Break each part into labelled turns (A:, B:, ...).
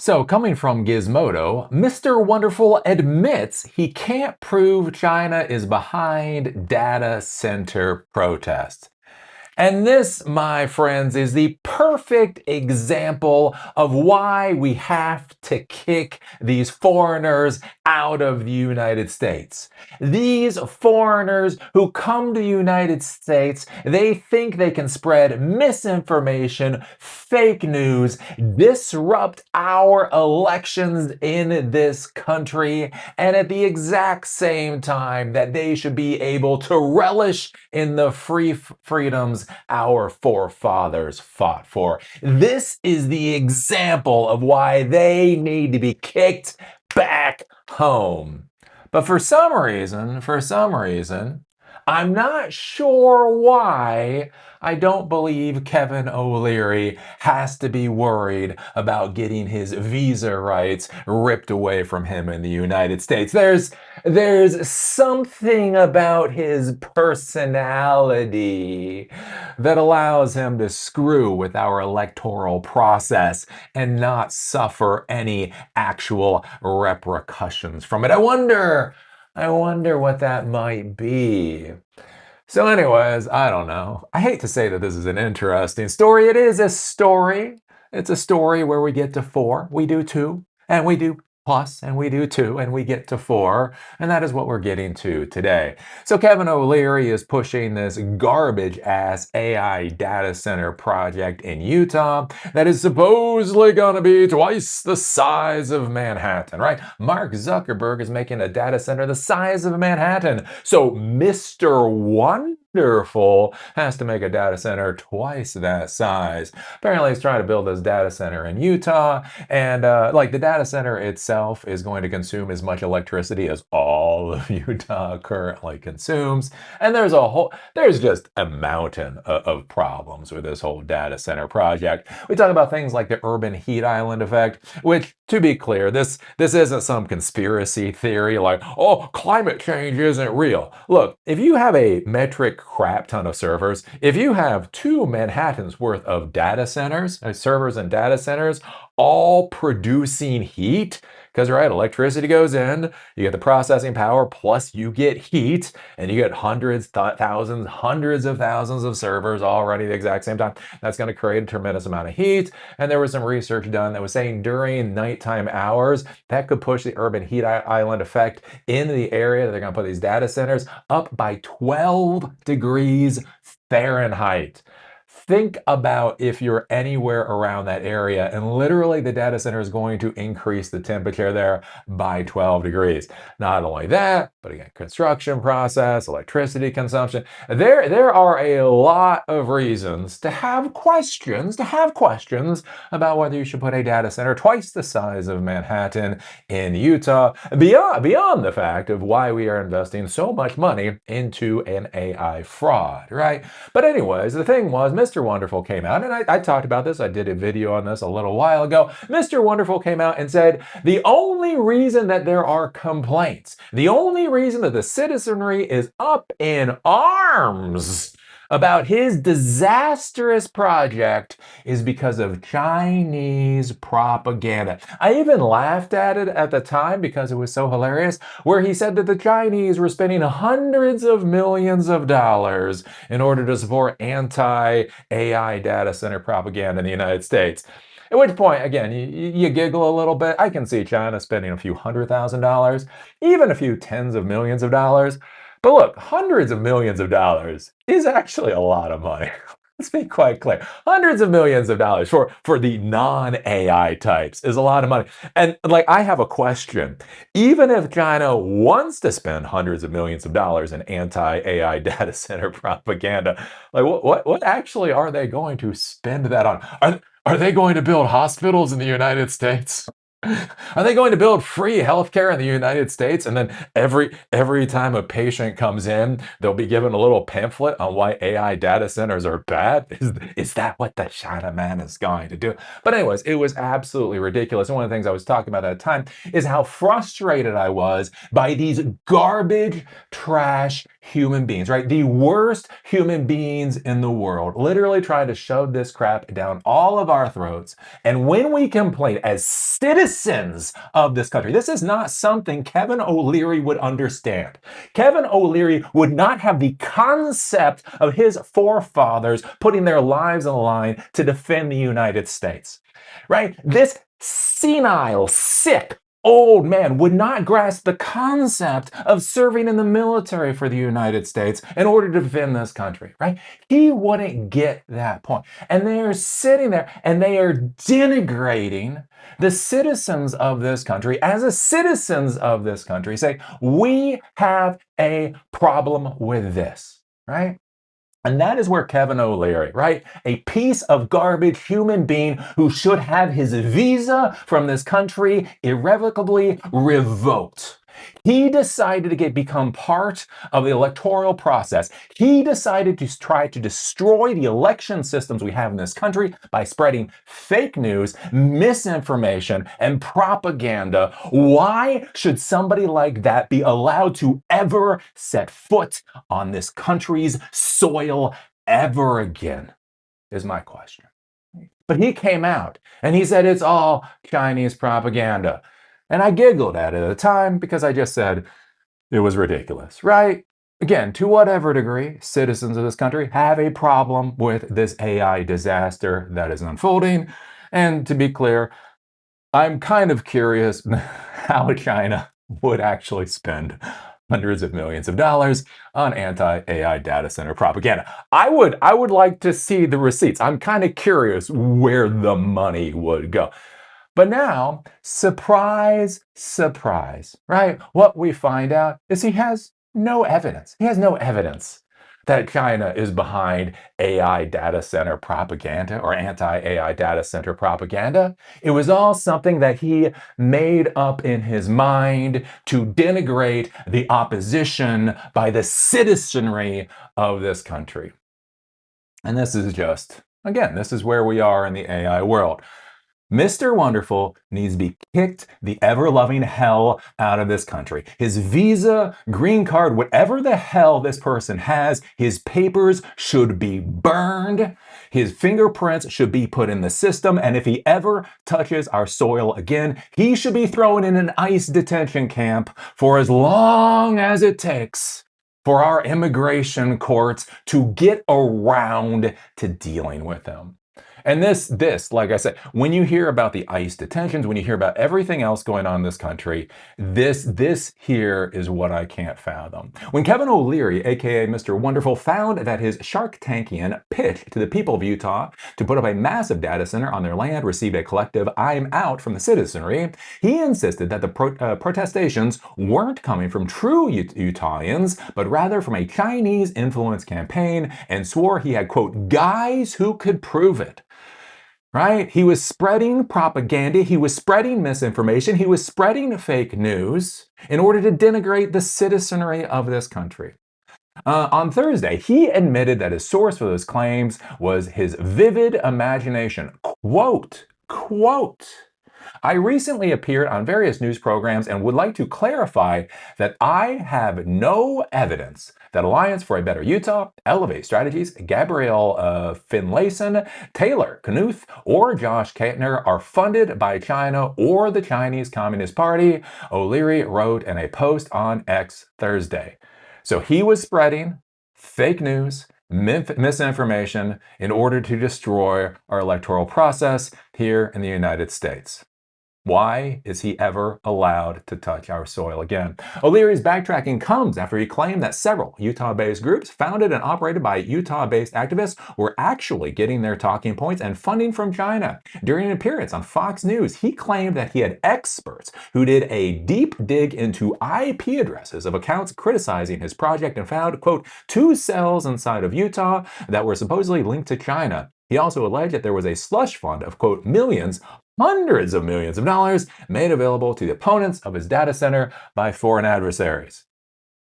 A: So, coming from Gizmodo, Mr. Wonderful admits he can't prove China is behind data center protests. And this, my friends, is the perfect example of why we have to kick these foreigners out of the United States. These foreigners who come to the United States, they think they can spread misinformation, fake news, disrupt our elections in this country, and at the exact same time that they should be able to relish in the freedoms our forefathers fought for. This is the example of why they need to be kicked back home. But for some reason, I'm not sure why I don't believe Kevin O'Leary has to be worried about getting his visa rights ripped away from him in the United States. There's something about his personality that allows him to screw with our electoral process and not suffer any actual repercussions from it. I wonder what that might be. So, anyways, I don't know. I hate to say that this is an interesting story. It is a story. It's a story where we get to four, we do two, and we do plus, and we do two, and we get to four. And that is what we're getting to today. So, Kevin O'Leary is pushing this garbage ass AI data center project in Utah that is supposedly going to be twice the size of Manhattan, right? Mark Zuckerberg is making a data center the size of Manhattan. So, Mr. Wonderful has to make a data center twice that size. Apparently, he's trying to build this data center in Utah, and like the data center itself is going to consume as much electricity as all of Utah currently consumes. And there's just a mountain of problems with this whole data center project. We talk about things like the urban heat island effect, which, to be clear, this isn't some conspiracy theory like, oh, climate change isn't real. Look, if you have a metric crap ton of servers, if you have two Manhattans worth of data centers, servers and data centers, all producing heat, because, right, electricity goes in, you get the processing power, plus you get heat, and you get hundreds of thousands of servers all running at the exact same time. That's going to create a tremendous amount of heat. And there was some research done that was saying during nighttime hours, that could push the urban heat island effect in the area that they're going to put these data centers up by 12 degrees Fahrenheit. Think about if you're anywhere around that area, and literally the data center is going to increase the temperature there by 12 degrees. Not only that, but again, construction process, electricity consumption. There are a lot of reasons to have questions about whether you should put a data center twice the size of Manhattan in Utah, beyond the fact of why we are investing so much money into an AI fraud, right? But anyways, the thing was, Mr. Wonderful came out, and I talked about this. I did a video on this a little while ago. Mr. Wonderful came out and said the only reason that there are complaints, the only reason that the citizenry is up in arms about his disastrous project is because of Chinese propaganda. I even laughed at it at the time because it was so hilarious, where he said that the Chinese were spending hundreds of millions of dollars in order to support anti-AI data center propaganda in the United States. At which point, again, you giggle a little bit. I can see China spending a few $100,000, even a few tens of millions of dollars. But look, hundreds of millions of dollars is actually a lot of money. Let's be quite clear. Hundreds of millions of dollars for the non-AI types is a lot of money. And like, I have a question. Even if China wants to spend hundreds of millions of dollars in anti-AI data center propaganda, like what actually are they going to spend that on? Are they going to build hospitals in the United States? Are they going to build free healthcare in the United States? And then every time a patient comes in, they'll be given a little pamphlet on why AI data centers are bad? Is that what the Chinaman is going to do? But anyways, it was absolutely ridiculous. And one of the things I was talking about at the time is how frustrated I was by these garbage, trash human beings, right? The worst human beings in the world, literally trying to shove this crap down all of our throats. And when we complain as citizens of this country, this is not something Kevin O'Leary would understand. Kevin O'Leary would not have the concept of his forefathers putting their lives on the line to defend the United States, right? This senile, sick, old man would not grasp the concept of serving in the military for the United States in order to defend this country, right? He wouldn't get that point. And they are sitting there and they are denigrating the citizens of this country as a citizens of this country, say, we have a problem with this, right? And that is where Kevin O'Leary, right? A piece of garbage human being who should have his visa from this country irrevocably revoked. He decided to become part of the electoral process. He decided to try to destroy the election systems we have in this country by spreading fake news, misinformation, and propaganda. Why should somebody like that be allowed to ever set foot on this country's soil ever again? Is my question. But he came out and he said it's all Chinese propaganda. And I giggled at it at the time because I just said it was ridiculous, right? Again, to whatever degree citizens of this country have a problem with this AI disaster that is unfolding. And to be clear, I'm kind of curious how China would actually spend hundreds of millions of dollars on anti-AI data center propaganda. I would like to see the receipts. I'm kind of curious where the money would go. But now, surprise, surprise, right? What we find out is he has no evidence. He has no evidence that China is behind AI data center propaganda or anti-AI data center propaganda. It was all something that he made up in his mind to denigrate the opposition by the citizenry of this country. And this is just, again, this is where we are in the AI world. Mr. Wonderful needs to be kicked the ever-loving hell out of this country. His visa, green card, whatever the hell this person has, his papers should be burned. His fingerprints should be put in the system. And if he ever touches our soil again, he should be thrown in an ICE detention camp for as long as it takes for our immigration courts to get around to dealing with him. And this, like I said, when you hear about the ICE detentions, when you hear about everything else going on in this country, this here is what I can't fathom. When Kevin O'Leary, aka Mr. Wonderful, found that his Shark Tankian pitch to the people of Utah to put up a massive data center on their land received a collective "I'm out" from the citizenry, he insisted that the protestations weren't coming from true Utahns, but rather from a Chinese influence campaign, and swore he had, quote, guys who could prove it. Right? He was spreading propaganda. He was spreading misinformation. He was spreading fake news in order to denigrate the citizenry of this country. On Thursday, he admitted that his source for those claims was his vivid imagination. Quote, I recently appeared on various news programs and would like to clarify that I have no evidence that Alliance for a Better Utah, Elevate Strategies, Gabrielle Finlayson, Taylor Knuth, or Josh Kettner are funded by China or the Chinese Communist Party, O'Leary wrote in a post on X Thursday. So he was spreading fake news, misinformation in order to destroy our electoral process here in the United States. Why is he ever allowed to touch our soil again? O'Leary's backtracking comes after he claimed that several Utah-based groups founded and operated by Utah-based activists were actually getting their talking points and funding from China. During an appearance on Fox News, he claimed that he had experts who did a deep dig into IP addresses of accounts criticizing his project and found, quote, 2 cells inside of Utah that were supposedly linked to China. He also alleged that there was a slush fund of, quote, millions hundreds of millions of dollars made available to the opponents of his data center by foreign adversaries.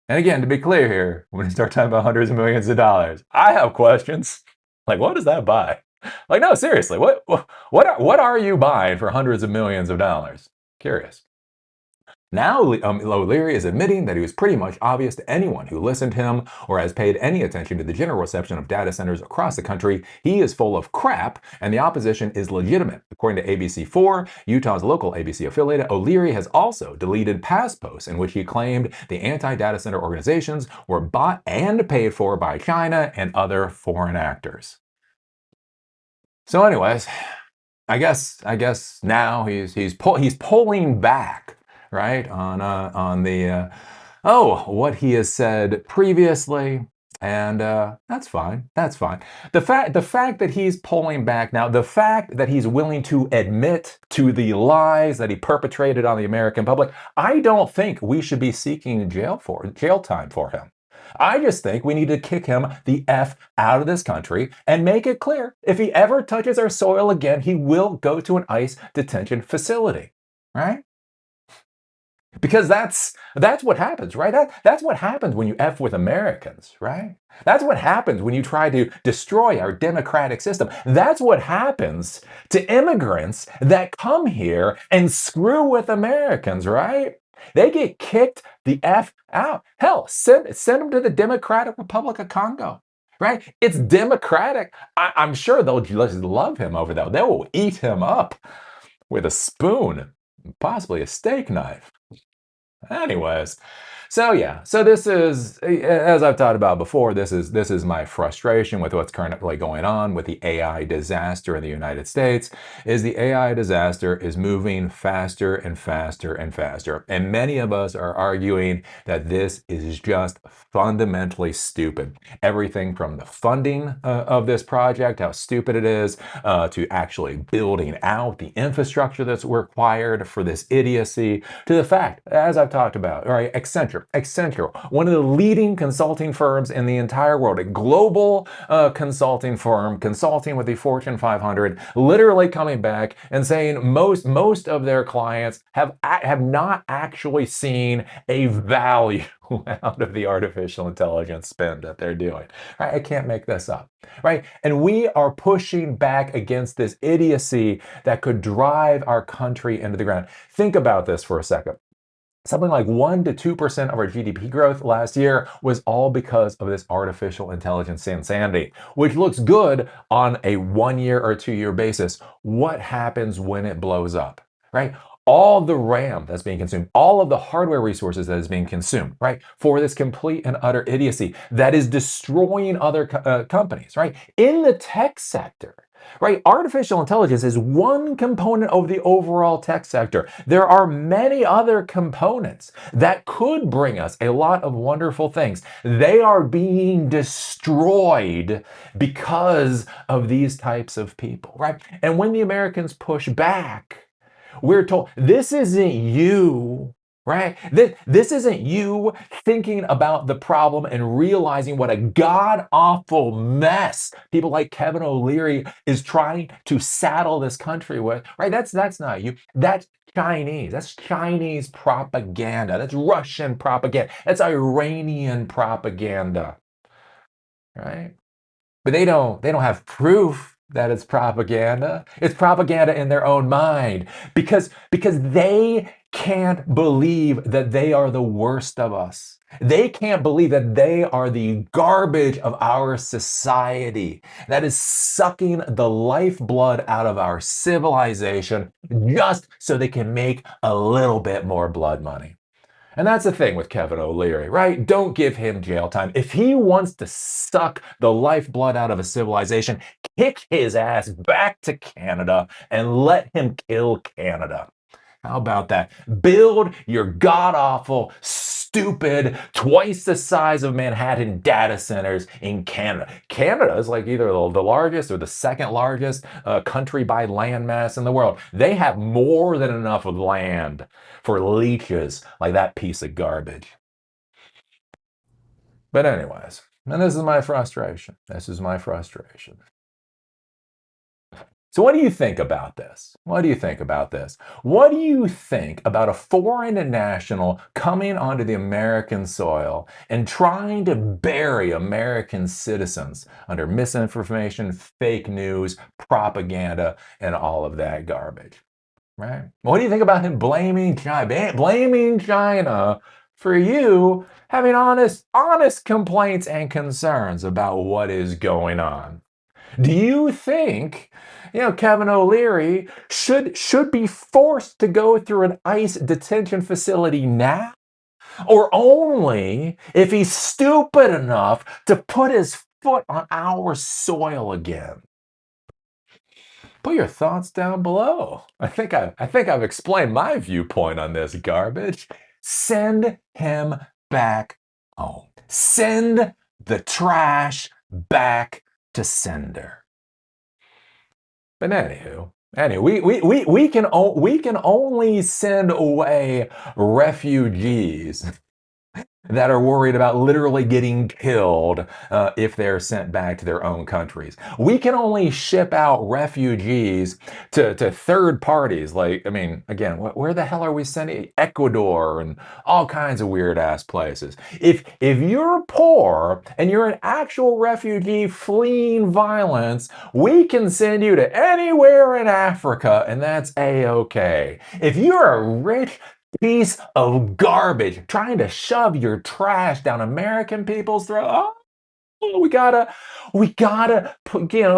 A: And again, to be clear here, when you start talking about hundreds of millions of dollars, I have questions. Like, what does that buy? Like, no, seriously, what are you buying for hundreds of millions of dollars? Curious. Now, O'Leary is admitting that it was pretty much obvious to anyone who listened to him or has paid any attention to the general reception of data centers across the country, he is full of crap and the opposition is legitimate. According to ABC4, Utah's local ABC affiliate, O'Leary has also deleted past posts in which he claimed the anti-data center organizations were bought and paid for by China and other foreign actors. So anyways, I guess now he's pulling back, right, on the what he has said previously, and that's fine. That's fine. The fact that he's pulling back now, the fact that he's willing to admit to the lies that he perpetrated on the American public, I don't think we should be seeking jail time for him. I just think we need to kick him the F out of this country and make it clear if he ever touches our soil again, he will go to an ICE detention facility, right? Because that's what happens, right? That's what happens when you F with Americans, right? That's what happens when you try to destroy our democratic system. That's what happens to immigrants that come here and screw with Americans, right? They get kicked the F out. Hell, send them to the Democratic Republic of Congo, right? It's democratic. I'm sure they'll just love him over there. They will eat him up with a spoon, possibly a steak knife. Anyways, so yeah, so this is, as I've talked about before, this is my frustration with what's currently going on with the AI disaster in the United States. Is the AI disaster is moving faster and faster and faster, and many of us are arguing that this is just fundamentally stupid. Everything from the funding of this project, how stupid it is, to actually building out the infrastructure that's required for this idiocy, to the fact, as I've talked about, right, Accenture, one of the leading consulting firms in the entire world, a global consulting firm, consulting with the Fortune 500, literally coming back and saying most of their clients have not actually seen a value out of the artificial intelligence spend that they're doing. Right? I can't make this up. Right? And we are pushing back against this idiocy that could drive our country into the ground. Think about this for a second. Something like 1 to 2% of our GDP growth last year was all because of this artificial intelligence insanity, which looks good on a 1 year or 2 year basis. What happens when it blows up, right? All the RAM that's being consumed, all of the hardware resources that is being consumed, right, for this complete and utter idiocy that is destroying other companies, right? In the tech sector, right? Artificial intelligence is one component of the overall tech sector. There are many other components that could bring us a lot of wonderful things. They are being destroyed because of these types of people, right? And when the Americans push back, we're told this isn't you, right? This isn't you thinking about the problem and realizing what a god-awful mess people like Kevin O'Leary is trying to saddle this country with, right? That's not you. That's Chinese. That's Chinese propaganda. That's Russian propaganda. That's Iranian propaganda, right? But they don't have proof that it's propaganda. It's propaganda in their own mind because they can't believe that they are the worst of us. They can't believe that they are the garbage of our society that is sucking the lifeblood out of our civilization just so they can make a little bit more blood money. And that's the thing with Kevin O'Leary, right? Don't give him jail time. If he wants to suck the lifeblood out of a civilization, kick his ass back to Canada and let him kill Canada. How about that? Build your god-awful, stupid, twice the size of Manhattan data centers in Canada. Canada is like either the largest or the second largest country by landmass in the world. They have more than enough of land for leeches like that piece of garbage. But anyways, and this is my frustration. This is my frustration. So what do you think about this? What do you think about this? What do you think about a foreign national coming onto the American soil and trying to bury American citizens under misinformation, fake news, propaganda, and all of that garbage? Right? What do you think about him blaming China for you having honest complaints and concerns about what is going on? Do you think, Kevin O'Leary should be forced to go through an ICE detention facility now, or only if he's stupid enough to put his foot on our soil again? Put your thoughts down below. I think I've explained my viewpoint on this garbage. Send him back home. Send the trash back to sender. But anyway, we can only send away refugees that are worried about literally getting killed if they're sent back to their own countries. We can only ship out refugees to third parties. Like, I mean, again, where the hell are we sending? Ecuador and all kinds of weird ass places. If you're poor and you're an actual refugee fleeing violence, we can send you to anywhere in Africa, and that's a-okay. If you're a rich piece of garbage trying to shove your trash down American people's throat, we gotta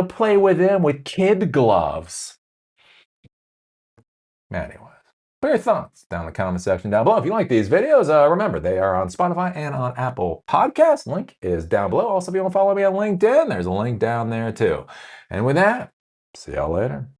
A: play with them with kid gloves. Anyways, put your thoughts down in the comment section down below. If you like these videos, remember they are on Spotify and on Apple Podcasts. Link is down below. Also, if you want to follow me on LinkedIn, there's a link down there too. And with that, see y'all later.